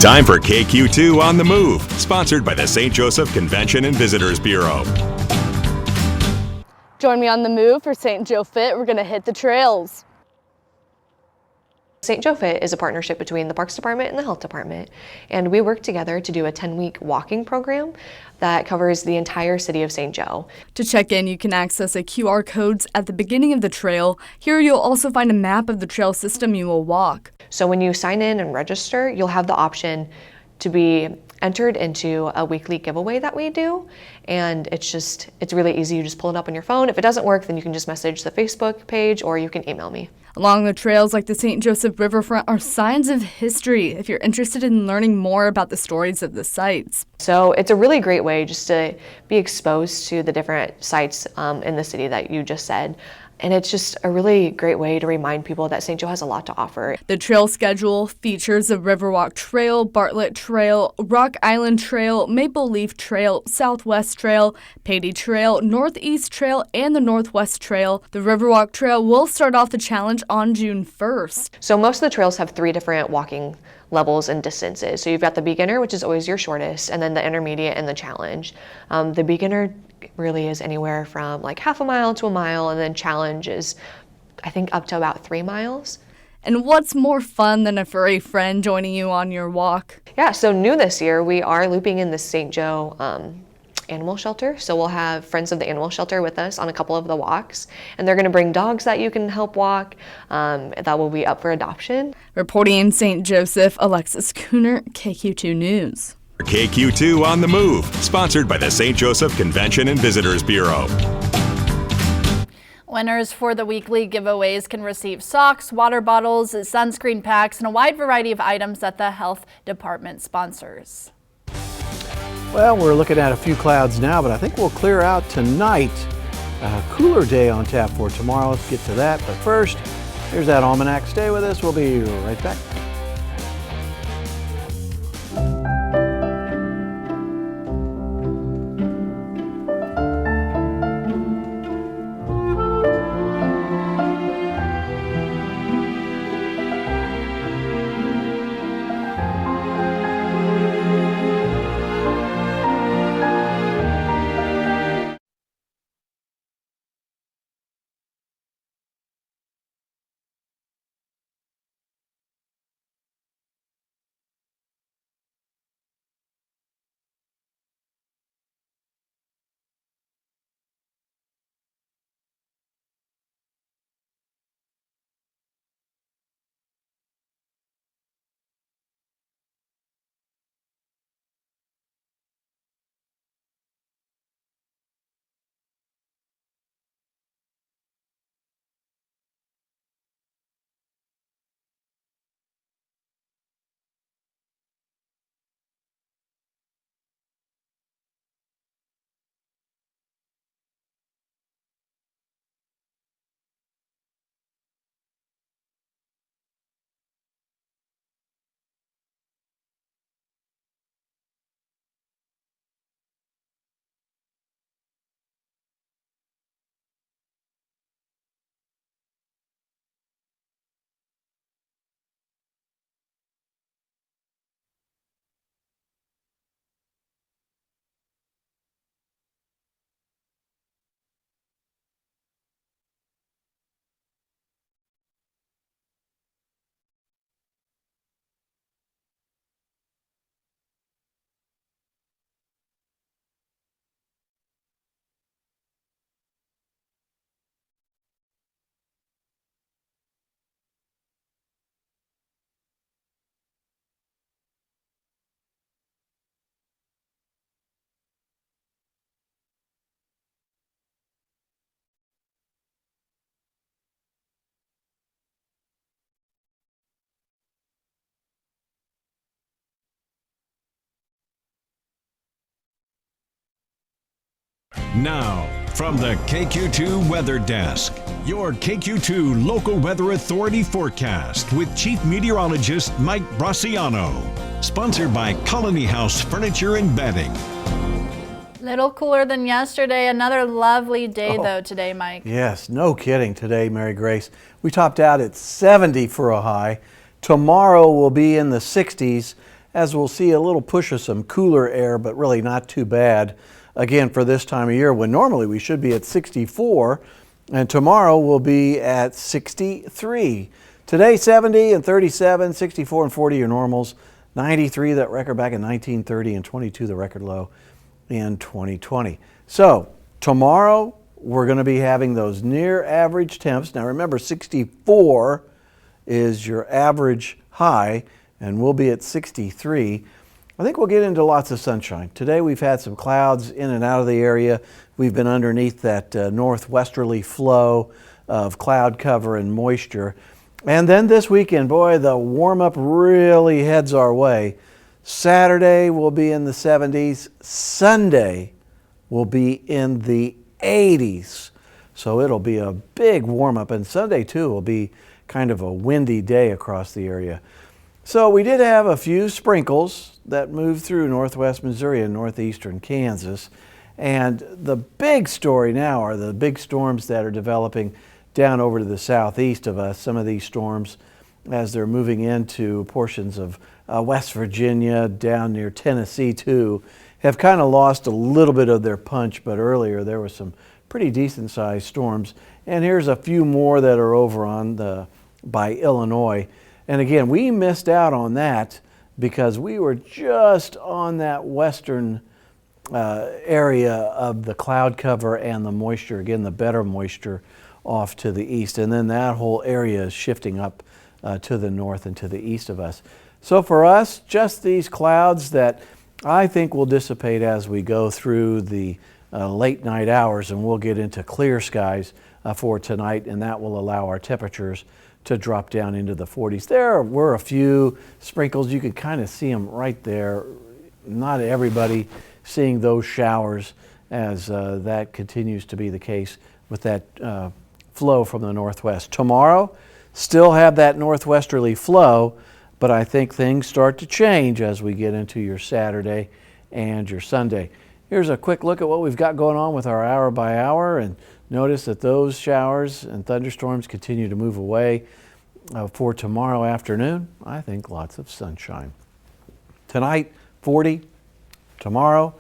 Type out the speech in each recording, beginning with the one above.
Time for KQ2 on the Move, sponsored by the St. Joseph Convention and Visitors Bureau. Join me on the move for St. Joe Fit. We're going to hit the trails. St. Joe Fit is a partnership between the Parks Department and the Health Department, and we work together to do a 10-week walking program that covers the entire city of St. Joe. To check in, you can access a QR codes at the beginning of the trail. Here you'll also find a map of the trail system you will walk. So when you sign in and register, you'll have the option to be entered into a weekly giveaway that we do, and it's really easy. You just pull it up on your phone. If it doesn't work, then you can just message the Facebook page or you can email me. Along the trails like the St. Joseph Riverfront are signs of history if you're interested in learning more about the stories of the sites. So it's a really great way just to be exposed to the different sites in the city that you just said. And it's just a really great way to remind people that St. Joe has a lot to offer. The trail schedule features the Riverwalk Trail, Bartlett Trail, Rock Island Trail, Maple Leaf Trail, Southwest Trail, Patey Trail, Northeast Trail, and the Northwest Trail. The Riverwalk Trail will start off the challenge on June 1st. So most of the trails have 3 different walking levels and distances. So you've got the beginner, which is always your shortest, and then the intermediate and the challenge. The beginner really is anywhere from like half a mile to a mile, and then challenge is I think up to about 3 miles. And what's more fun than a furry friend joining you on your walk? Yeah, so new this year, we are looping in the St. Joe animal shelter. So we'll have friends of the animal shelter with us on a couple of the walks, and they're going to bring dogs that you can help walk that will be up for adoption. Reporting in St. Joseph, Alexis Cooner, KQ2 News. KQ2 on the Move, sponsored by the St. Joseph Convention and Visitors Bureau. Winners for the weekly giveaways can receive socks, water bottles, sunscreen packs, and a wide variety of items that the health department sponsors. Well, we're looking at a few clouds now, but I think we'll clear out tonight. A cooler day on tap for tomorrow. Let's get to that. But first, here's that almanac. Stay with us. We'll be right back. Now, from the KQ2 Weather Desk, your KQ2 Local Weather Authority forecast with Chief Meteorologist Mike Brasciano. Sponsored by Colony House Furniture and Bedding. Little cooler than yesterday. Another lovely day, though, today, Mike. Yes, no kidding today, Mary Grace. We topped out at 70 for a high. Tomorrow will be in the 60s. as we'll see a little push of some cooler air, but really not too bad. Again, for this time of year, when normally we should be at 64, and tomorrow we'll be at 63. Today, 70 and 37, 64 and 40 are normals. 93, that record back in 1930, and 22, the record low in 2020. So tomorrow we're going to be having those near average temps. Now remember, 64 is your average high, and we'll be at 63. I think we'll get into lots of sunshine. Today we've had some clouds in and out of the area. We've been underneath that northwesterly flow of cloud cover and moisture. And then this weekend, boy, the warm-up really heads our way. Saturday will be in the 70s. Sunday will be in the 80s. So it'll be a big warm-up. And Sunday, too, will be kind of a windy day across the area. So we did have a few sprinkles that moved through northwest Missouri and northeastern Kansas. And the big story now are the big storms that are developing down over to the southeast of us. Some of these storms, as they're moving into portions of West Virginia, down near Tennessee too, have kind of lost a little bit of their punch, but earlier there were some pretty decent sized storms. And here's a few more that are over on by Illinois. And again, we missed out on that because we were just on that western area of the cloud cover and the moisture, again, the better moisture off to the east. And then that whole area is shifting up to the north and to the east of us. So for us, just these clouds that I think will dissipate as we go through the late night hours, and we'll get into clear skies for tonight, and that will allow our temperatures to drop down into the 40s. There were a few sprinkles. You could kind of see them right there. Not everybody seeing those showers, as that continues to be the case with that flow from the northwest. Tomorrow, still have that northwesterly flow, but I think things start to change as we get into your Saturday and your Sunday. Here's a quick look at what we've got going on with our hour by hour, and notice that those showers and thunderstorms continue to move away. For tomorrow afternoon, I think lots of sunshine. Tonight, 40. Tomorrow,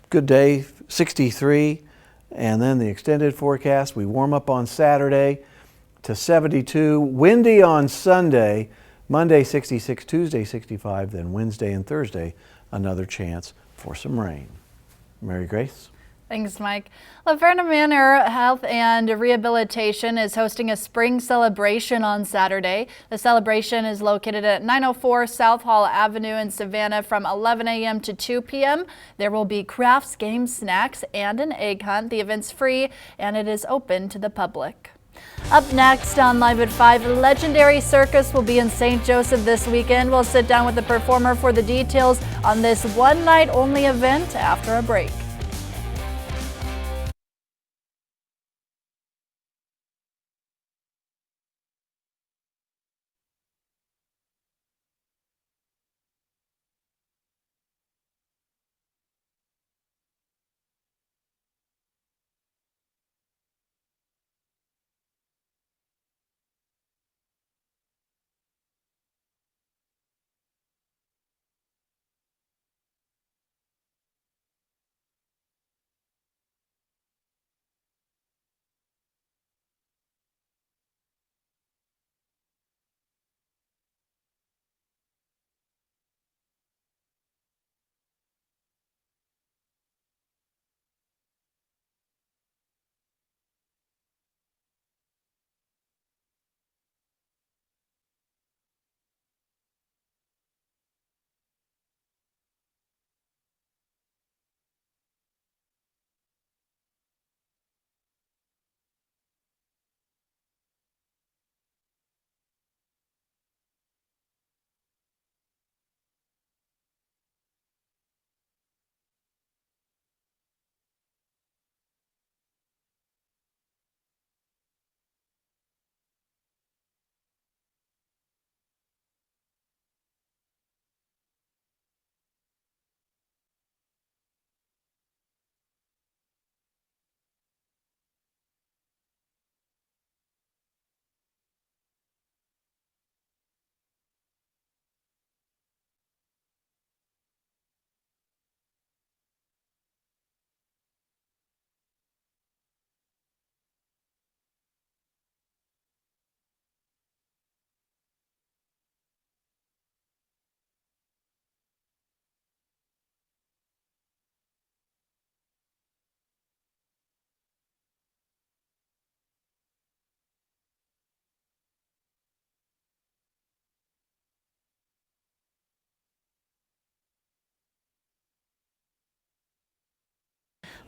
good day, 63. And then the extended forecast, we warm up on Saturday to 72. Windy on Sunday. Monday, 66. Tuesday, 65. Then Wednesday and Thursday, another chance for some rain. Mary Grace. Thanks, Mike. Laverna Manor Health and Rehabilitation is hosting a spring celebration on Saturday. The celebration is located at 904 South Hall Avenue in Savannah from 11 a.m. to 2 p.m. There will be crafts, games, snacks, and an egg hunt. The event's free and it is open to the public. Up next on Live at 5, legendary Cirkus will be in St. Joseph this weekend. We'll sit down with the performer for the details on this one-night-only event after a break.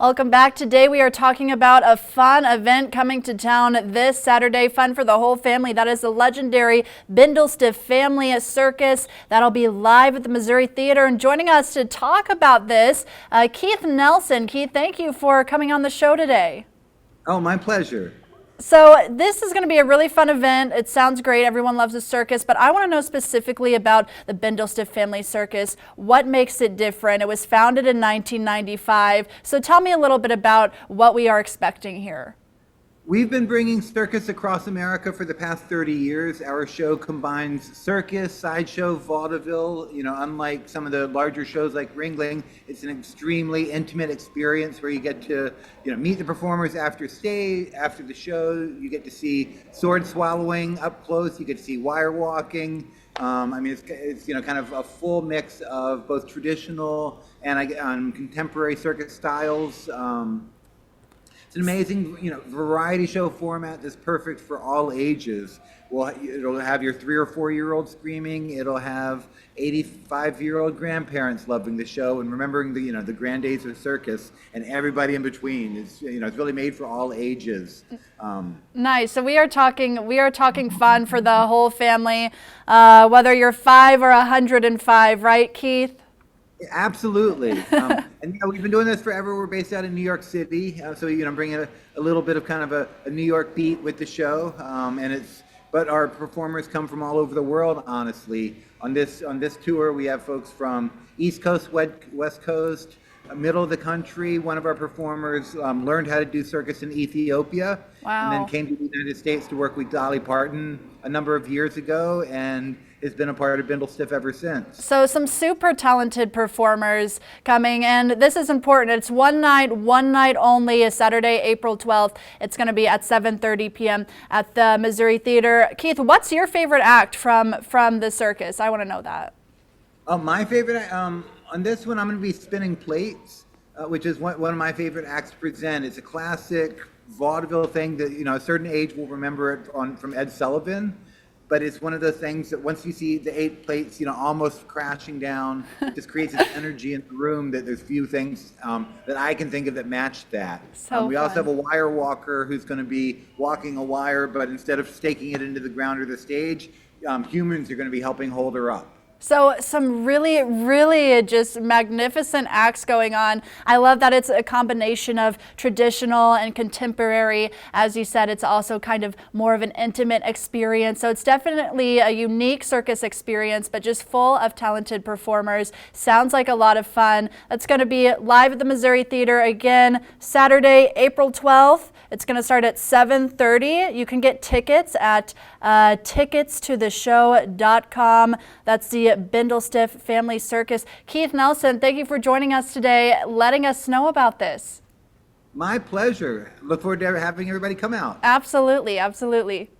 Welcome back. Today we are talking about a fun event coming to town this Saturday. Fun for the whole family. That is the legendary Bindlestiff Family Circus. That'll be live at the Missouri Theater. And joining us to talk about this, Keith Nelson. Keith, thank you for coming on the show today. Oh, my pleasure. So this is going to be a really fun event. It sounds great. Everyone loves a circus, but I want to know specifically about the Bindlestiff Family Circus. What makes it different? It was founded in 1995. So tell me a little bit about what we are expecting here. We've been bringing circus across America for the past 30 years. Our show combines circus, sideshow, vaudeville. Unlike some of the larger shows like Ringling, it's an extremely intimate experience where you get to, meet the performers after the show. You get to see sword swallowing up close. You get to see wire walking. It's kind of a full mix of both traditional and contemporary circus styles. It's an amazing, variety show format that's perfect for all ages. It'll have your 3 or 4 year old screaming. It'll have 85-year-old grandparents loving the show and remembering the grand days of circus, and everybody in between. It's really made for all ages. Nice. So we are talking fun for the whole family, whether you're 5 or 105, right, Keith? Absolutely. And we've been doing this forever. We're based out in New York City, so bringing a little bit of kind of a New York beat with the show. But our performers come from all over the world. Honestly, on this tour, we have folks from East Coast, West Coast, middle of the country. One of our performers learned how to do circus in Ethiopia, Wow. and then came to the United States to work with Dolly Parton a number of years ago, and has been a part of Bindlestiff ever since. So some super talented performers coming, and this is important. It's one night only, is Saturday, April 12th. It's going to be at 7:30 p.m. at the Missouri Theater. Keith, what's your favorite act from the circus? I want to know that. My favorite, on this one, I'm going to be spinning plates, which is one of my favorite acts to present. It's a classic vaudeville thing that, a certain age will remember it from Ed Sullivan. But it's one of those things that once you see the 8 plates, almost crashing down, it just creates this energy in the room that there's few things that I can think of that match that. We also have a wire walker who's going to be walking a wire, but instead of staking it into the ground or the stage, humans are going to be helping hold her up. So some really, really just magnificent acts going on. I love that it's a combination of traditional and contemporary. As you said, it's also kind of more of an intimate experience. So it's definitely a unique circus experience, but just full of talented performers. Sounds like a lot of fun. That's going to be live at the Missouri Theater again, Saturday, April 12th. It's going to start at 7:30. You can get tickets at ticketstotheshow.com. That's the Bindlestiff Family Circus. Keith Nelson, thank you for joining us today, letting us know about this. My pleasure. Look forward to having everybody come out. Absolutely, absolutely.